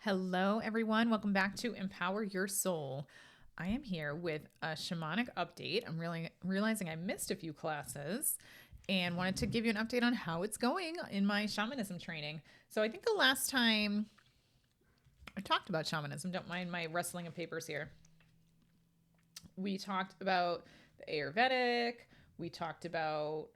Hello, everyone. Welcome back to Empower Your Soul. I am here with a shamanic update. I'm really realizing I missed a few classes and wanted to give you an update on how it's going in my shamanism training. So, I think the last time I talked about shamanism, don't mind my rustling of papers here. We talked about the Ayurvedic, we talked about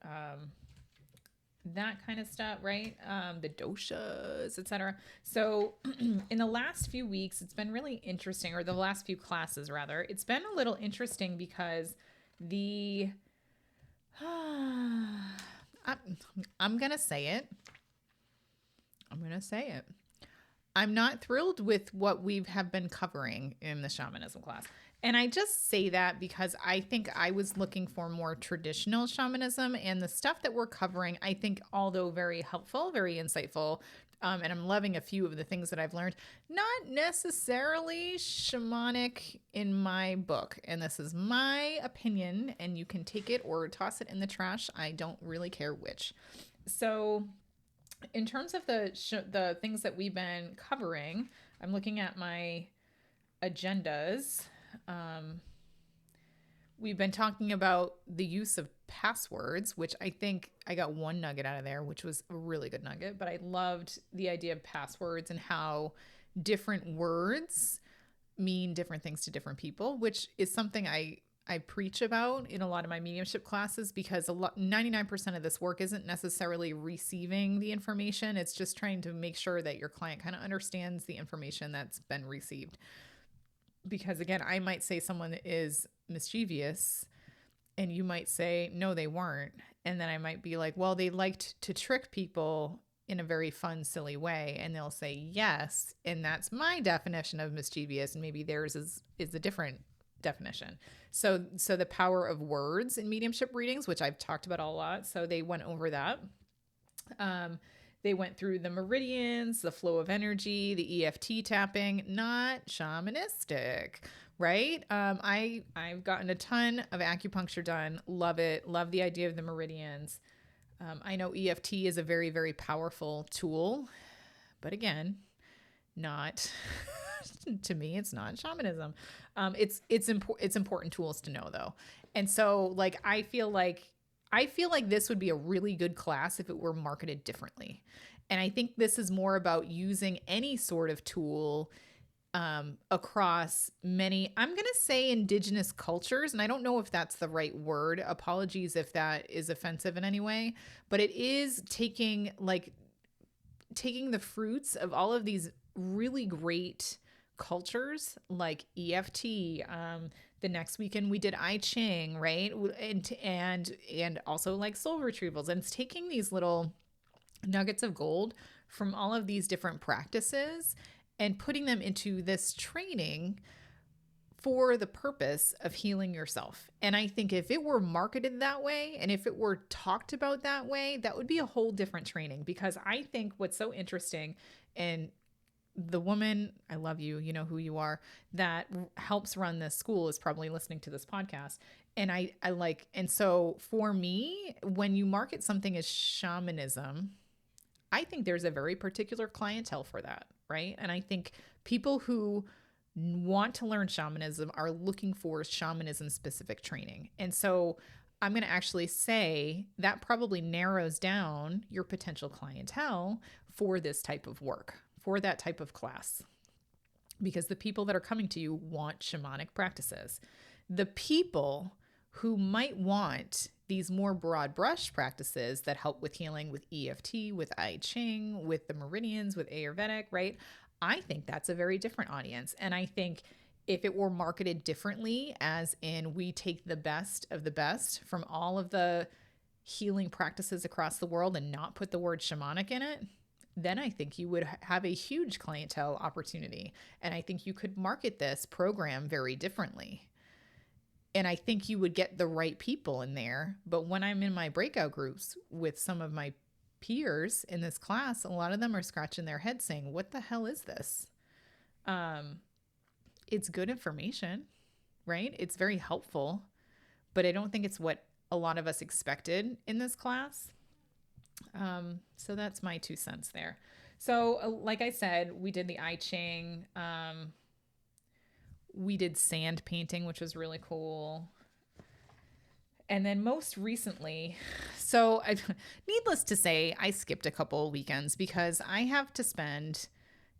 that kind of stuff, right? The doshas, etc. So, in the last few weeks, it's been really interesting, or the last few classes, rather, it's been a little interesting because the. I'm going to say it. I'm going to say it. I'm not thrilled with what we have been covering in the shamanism class. And I just say that because I think I was looking for more traditional shamanism, and the stuff that we're covering, I think, although very helpful, very insightful, and I'm loving a few of the things that I've learned, not necessarily shamanic in my book. And this is my opinion, and you can take it or toss it in the trash. I don't really care which. So, in terms of the things that we've been covering, I'm looking at my agendas. Um, we've been talking about the use of passwords, which I think I got one nugget out of there, which was a really good nugget. But I loved the idea of passwords and how different words mean different things to different people, which is something I preach about in a lot of my mediumship classes, because 99% of this work isn't necessarily receiving the information. It's just trying to make sure that your client kind of understands the information that's been received. Because again, I might say someone is mischievous and you might say, no, they weren't. And then I might be like, well, they liked to trick people in a very fun, silly way. And they'll say, yes. And that's my definition of mischievous. And maybe theirs is a different definition. So the power of words in mediumship readings, which I've talked about a lot. So they went over that. They went through the meridians, the flow of energy, the EFT tapping, not shamanistic, right? I've gotten a ton of acupuncture done. Love it. Love the idea of the meridians. I know EFT is a very, very powerful tool, but again, not to me, it's not shamanism. It's important tools to know though. And so like I feel like this would be a really good class if it were marketed differently. And I think this is more about using any sort of tool across many, I'm going to say indigenous cultures. And I don't know if that's the right word. Apologies if that is offensive in any way. But it is taking the fruits of all of these really great cultures like EFT. The next weekend we did I Ching, right? And also like soul retrievals. And it's taking these little nuggets of gold from all of these different practices and putting them into this training for the purpose of healing yourself. And I think if it were marketed that way and if it were talked about that way, that would be a whole different training. Because I think what's so interesting, and the woman, I love you, you know who you are, that helps run this school is probably listening to this podcast. And and so for me, when you market something as shamanism, I think there's a very particular clientele for that, right? And I think people who want to learn shamanism are looking for shamanism specific training. And so I'm going to actually say that probably narrows down your potential clientele for this type of work, for that type of class, because the people that are coming to you want shamanic practices. The people who might want these more broad brush practices that help with healing with EFT, with I Ching, with the meridians, with Ayurvedic, right? I think that's a very different audience. And I think if it were marketed differently, as in we take the best of the best from all of the healing practices across the world and not put the word shamanic in it, then I think you would have a huge clientele opportunity. And I think you could market this program very differently. And I think you would get the right people in there. But when I'm in my breakout groups with some of my peers in this class, a lot of them are scratching their heads saying, what the hell is this? It's good information, right? It's very helpful, but I don't think it's what a lot of us expected in this class. So that's my 2 cents there. So, like I said, we did the I Ching. We did sand painting, which was really cool. And then most recently, needless to say, I skipped a couple weekends because I have to spend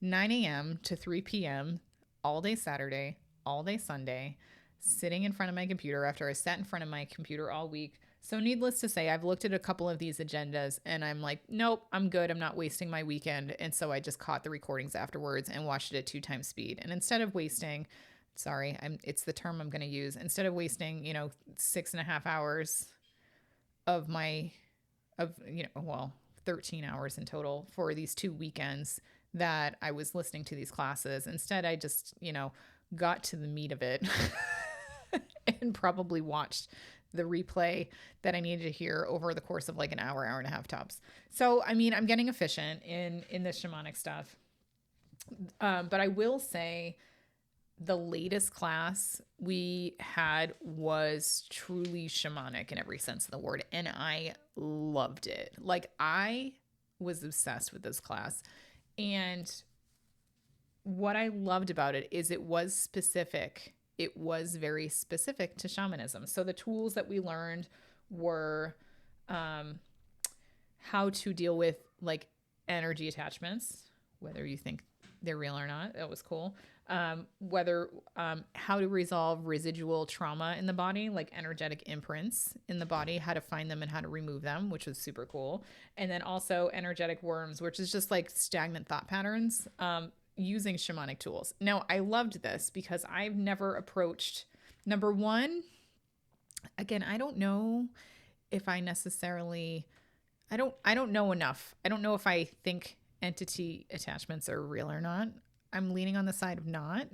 9 a.m. to 3 p.m. all day Saturday, all day Sunday, sitting in front of my computer after I sat in front of my computer all week. So, needless to say, I've looked at a couple of these agendas and I'm like, nope, I'm good. I'm not wasting my weekend. And so I just caught the recordings afterwards and watched it at 2 times speed. And instead of wasting, sorry, it's the term I'm going to use, instead of wasting, 6.5 hours of my, well, 13 hours in total for these 2 weekends that I was listening to these classes. Instead, I just, got to the meat of it and probably watched the replay that I needed to hear over the course of like an hour, hour and a half tops. So, I mean, I'm getting efficient in this shamanic stuff. But I will say the latest class we had was truly shamanic in every sense of the word. And I loved it. Like, I was obsessed with this class. And what I loved about it is it was specific. It was very specific to shamanism. So the tools that we learned were how to deal with like energy attachments, whether you think they're real or not. That was cool. How to resolve residual trauma in the body, like energetic imprints in the body, how to find them and how to remove them, which was super cool. And then also energetic worms, which is just like stagnant thought patterns, using shamanic tools. Now, I loved this because I've never approached, number one, again, I don't know if I necessarily, I don't know enough. I don't know if I think entity attachments are real or not. I'm leaning on the side of not,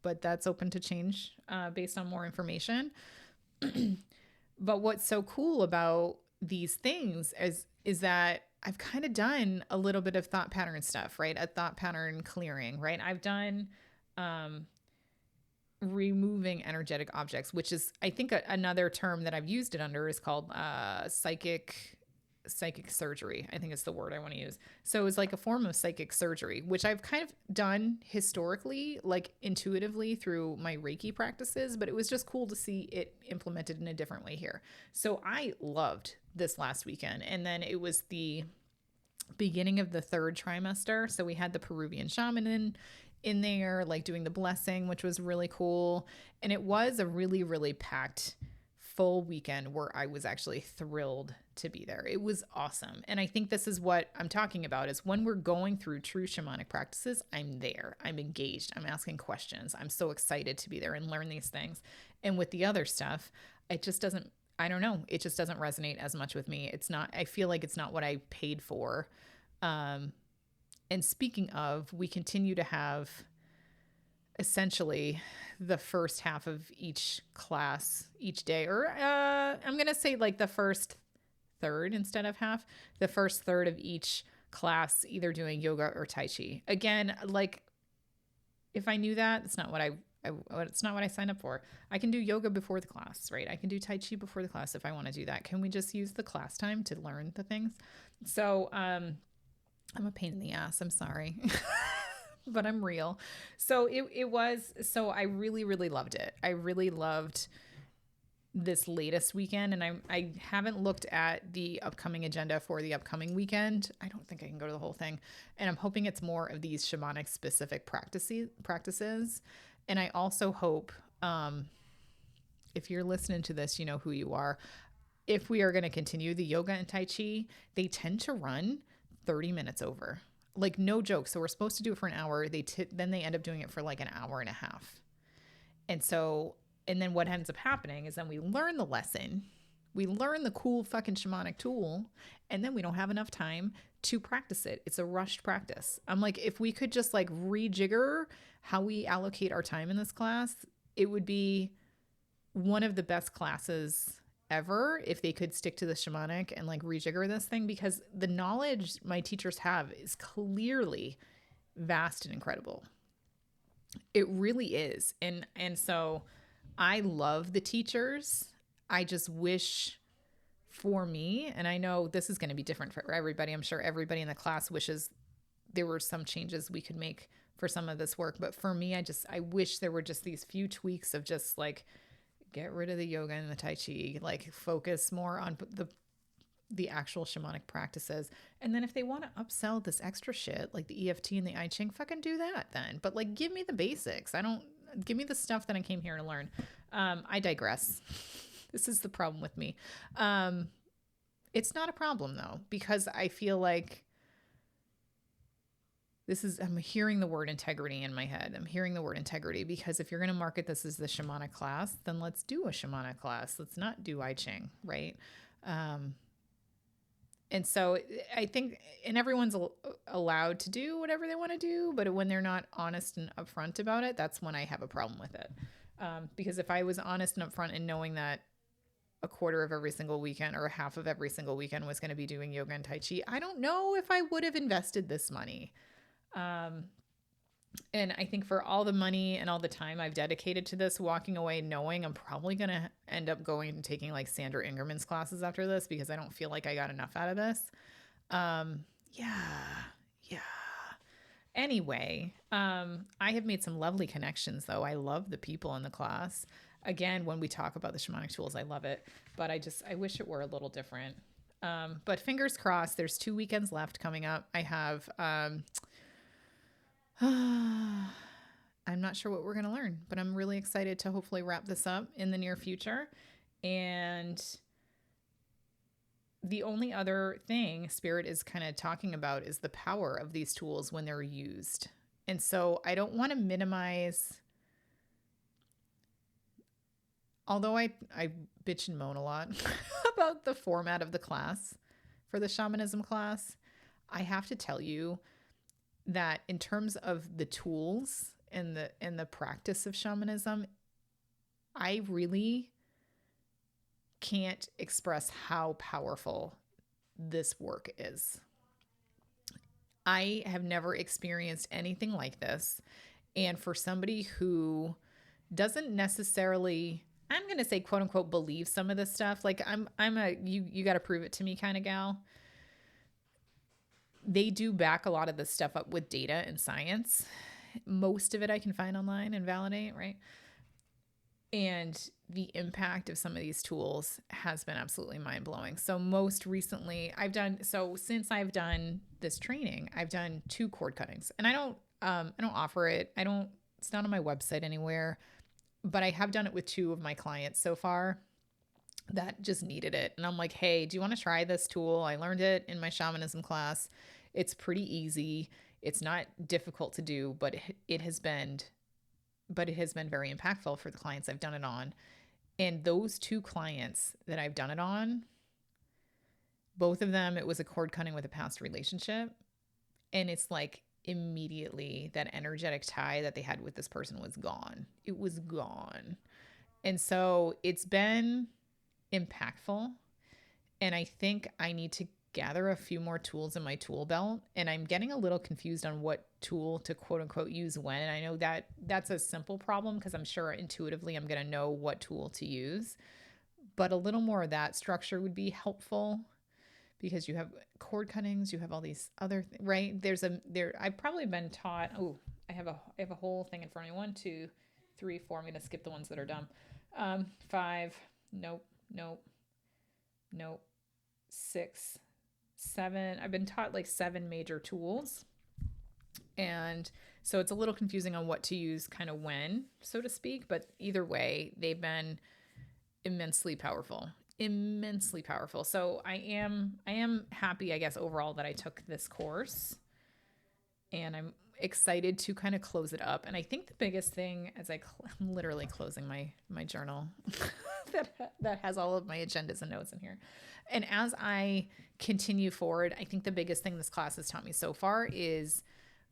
but that's open to change based on more information. But what's so cool about these things is that I've kind of done a little bit of thought pattern stuff, right? A thought pattern clearing, right? I've done removing energetic objects, which is, I think, another term that I've used it under is called psychic surgery. I think it's the word I want to use. So it's like a form of psychic surgery, which I've kind of done historically, like intuitively through my Reiki practices, but it was just cool to see it implemented in a different way here. So I loved this last weekend. And then it was the beginning of the third trimester. So we had the Peruvian shaman in there, like doing the blessing, which was really cool. And it was a really, really packed full weekend where I was actually thrilled to be there. It was awesome. And I think this is what I'm talking about is when we're going through true shamanic practices, I'm there. I'm engaged. I'm asking questions. I'm so excited to be there and learn these things. And with the other stuff, it just doesn't, I don't know. It just doesn't resonate as much with me. It's not, I feel like it's not what I paid for. And speaking of, we continue to have essentially the first half of each class each day, or I'm going to say like the first third instead of half, the first third of each class, either doing yoga or Tai Chi. Again, like if I knew that, it's not what it's not what I signed up for. I can do yoga before the class, right? I can do Tai Chi before the class if I want to do that. Can we just use the class time to learn the things? So, I'm a pain in the ass. I'm sorry. But I'm real. So so I really, really loved it. I really loved this latest weekend, and I haven't looked at the upcoming agenda for the upcoming weekend. I don't think I can go to the whole thing. And I'm hoping it's more of these shamanic specific practices. And I also hope, if you're listening to this, you know who you are. If we are going to continue the yoga and Tai Chi, they tend to run 30 minutes over. Like, no joke. So we're supposed to do it for an hour. Then they end up doing it for like an hour and a half. And then what ends up happening is then we learn the lesson. We learn the cool fucking shamanic tool, and then we don't have enough time to practice it. It's a rushed practice. I'm like, if we could just like rejigger how we allocate our time in this class, it would be one of the best classes ever if they could stick to the shamanic and like rejigger this thing, because the knowledge my teachers have is clearly vast and incredible. It really is. And so I love the teachers. I just wish for me, and I know this is going to be different for everybody. I'm sure everybody in the class wishes there were some changes we could make for some of this work. But for me, I wish there were just these few tweaks of just like, get rid of the yoga and the Tai Chi, like focus more on the actual shamanic practices. And then if they want to upsell this extra shit, like the EFT and the I Ching, fucking do that then. But like, give me the basics. Give me the stuff that I came here to learn. I digress. This is the problem with me. It's not a problem though, because I feel like I'm hearing the word integrity in my head. I'm hearing the word integrity because if you're going to market this as the shamanic class, then let's do a shamanic class. Let's not do I Ching, right? And so I think, and everyone's allowed to do whatever they want to do, but when they're not honest and upfront about it, that's when I have a problem with it. Because if I was honest and upfront and knowing that a quarter of every single weekend or a half of every single weekend was going to be doing yoga and Tai Chi, I don't know if I would have invested this money. And I think for all the money and all the time I've dedicated to this, walking away knowing I'm probably going to end up going and taking like Sandra Ingerman's classes after this because I don't feel like I got enough out of this. Yeah. Anyway, I have made some lovely connections though. I love the people in the class. Again, when we talk about the shamanic tools, I love it, but I wish it were a little different. But fingers crossed, there's 2 weekends left coming up. I have, I'm not sure what we're going to learn, but I'm really excited to hopefully wrap this up in the near future. And the only other thing Spirit is kind of talking about is the power of these tools when they're used. And so I don't want to minimize, although I bitch and moan a lot about the format of the class for the shamanism class, I have to tell you that in terms of the tools and the practice of shamanism, I really can't express how powerful this work is. I have never experienced anything like this. And for somebody who doesn't necessarily, I'm going to say, quote unquote, believe some of this stuff, like I'm a, you got to prove it to me kind of gal. They do back a lot of this stuff up with data and science. Most of it I can find online and validate, right? And the impact of some of these tools has been absolutely mind-blowing. So most recently since I've done this training, I've done 2 cord cuttings. And I don't offer it. It's not on my website anywhere, but I have done it with 2 of my clients so far that just needed it. And I'm like, hey, do you want to try this tool? I learned it in my shamanism class. It's pretty easy. It's not difficult to do, but it has been very impactful for the clients I've done it on. And those 2 clients that I've done it on, both of them, it was a cord cutting with a past relationship. And it's like immediately that energetic tie that they had with this person was gone. It was gone. And so it's been impactful. And I think I need to gather a few more tools in my tool belt. And I'm getting a little confused on what tool to quote unquote use when. And I know that that's a simple problem because I'm sure intuitively I'm going to know what tool to use. But a little more of that structure would be helpful because you have cord cuttings, you have all these other, right? I've probably been taught, I have a whole thing in front of me. 1, 2, 3, 4. I'm going to skip the ones that are dumb. 5, nope. 6, 7. I've been taught like 7 major tools. And so it's a little confusing on what to use kind of when, so to speak. But either way, they've been immensely powerful. So I am happy, I guess, overall that I took this course. And I'm excited to kind of close it up. And I think the biggest thing as I'm literally closing my journal that has all of my agendas and notes in here. And as I continue forward, I think the biggest thing this class has taught me so far is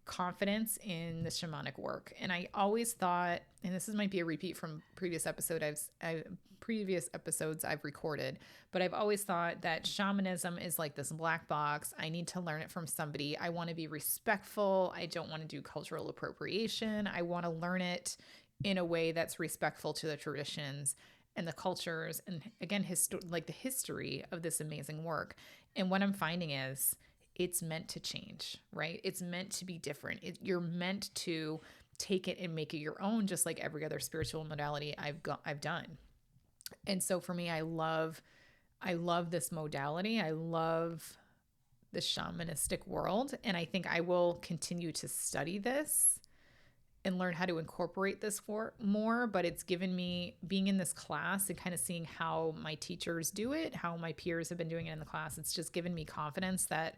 confidence in the shamanic work. And I always thought, and this might be a repeat from previous episodes I've recorded, but I've always thought that shamanism is like this black box. I need to learn it from somebody. I want to be respectful. I don't want to do cultural appropriation. I want to learn it in a way that's respectful to the traditions and the cultures and again, the history of this amazing work. And what I'm finding is it's meant to change, right? It's meant to be different. You're meant to take it and make it your own, just like every other spiritual modality I've done. And so for me, I love this modality. I love the shamanistic world. And I think I will continue to study this and learn how to incorporate this more. But it's given me, being in this class and kind of seeing how my teachers do it, how my peers have been doing it in the class, it's just given me confidence that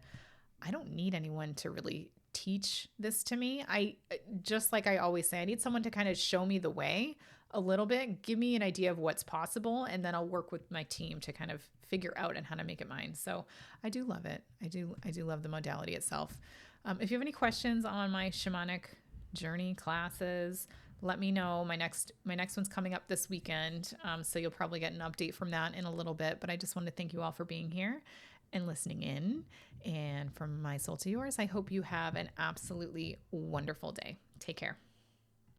I don't need anyone to really teach this to me. I just, like I always say, I need someone to kind of show me the way a little bit, give me an idea of what's possible, and then I'll work with my team to kind of figure out and how to make it mine. So I do love it. I do love the modality itself. If you have any questions on my shamanic journey classes, let me know. My next one's coming up this weekend, so you'll probably get an update from that in a little bit. But I just want to thank you all for being here and listening in. And from my soul to yours, I hope you have an absolutely wonderful day. Take care.